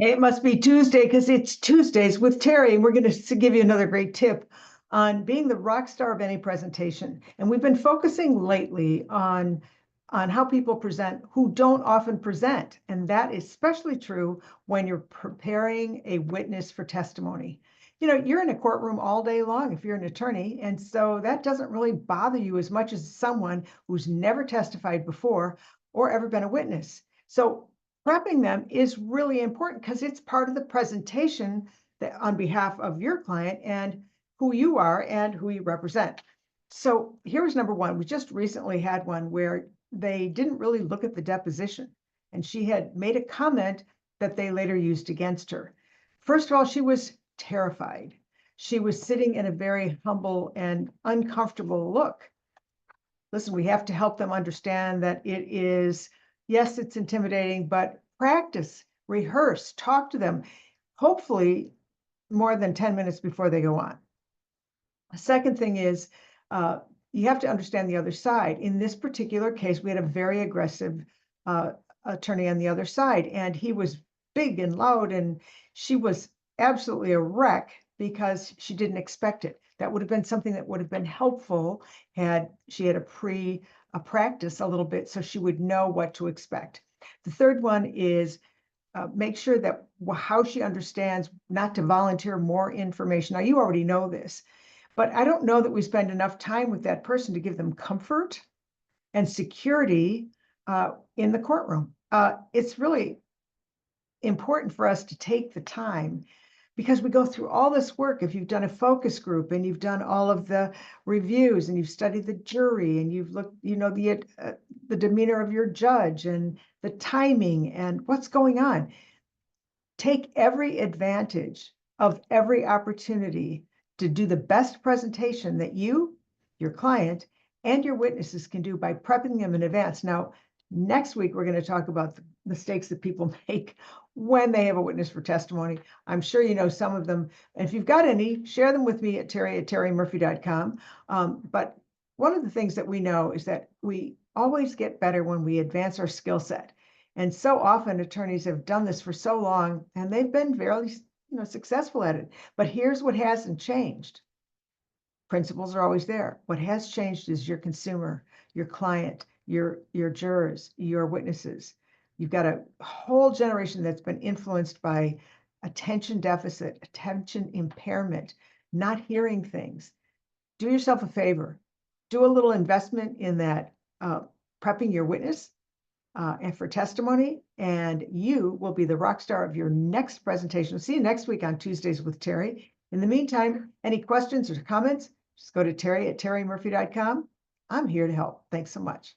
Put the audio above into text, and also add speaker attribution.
Speaker 1: It must be Tuesday because it's Tuesdays with Terry, and we're going to give you another great tip on being the rock star of any presentation. And we've been focusing lately on how people present who don't often present, and that is especially true when you're preparing a witness for testimony. You know, you're in a courtroom all day long if you're an attorney, and so that doesn't really bother you as much as someone who's never testified before or ever been a witness. So prepping them is really important because it's part of the presentation that on behalf of your client and who you are and who you represent. So here's number one. We just recently had one where they didn't really look at the deposition, and she had made a comment that they later used against her. First of all, she was terrified. She was sitting in a very humble and uncomfortable look. Listen, we have to help them understand that it is, yes, it's intimidating, but practice, rehearse, talk to them, hopefully more than 10 minutes before they go on. The second thing is you have to understand the other side. In this particular case, we had a very aggressive attorney on the other side, and he was big and loud, and she was absolutely a wreck because she didn't expect it. That would have been something that would have been helpful had she had a practice a little bit so she would know what to expect. The third one is make sure that how she understands not to volunteer more information. Now, you already know this, but I don't know that we spend enough time with that person to give them comfort and security in the courtroom. It's really important for us to take the time because we go through all this work. If you've done a focus group and you've done all of the reviews and you've studied the jury and you've looked, you know, the demeanor of your judge and the timing and what's going on, take every advantage of every opportunity to do the best presentation that you, your client, and your witnesses can do by prepping them in advance. Now, next week, we're going to talk about the mistakes that people make when they have a witness for testimony. I'm sure you know some of them. And if you've got any, share them with me at terri@terrimurphy.com. But one of the things that we know is that we always get better when we advance our skill set. And so often attorneys have done this for so long and they've been very, successful at it. But here's what hasn't changed. Principles are always there. What has changed is your consumer, your client, your jurors, your witnesses. You've got a whole generation that's been influenced by attention deficit, attention impairment, not hearing things. Do yourself a favor. Do a little investment in that prepping your witness and for testimony, and you will be the rock star of your next presentation. See you next week on Tuesdays with Terri. In the meantime, any questions or comments, just go to terri@terrimurphy.com. I'm here to help. Thanks so much.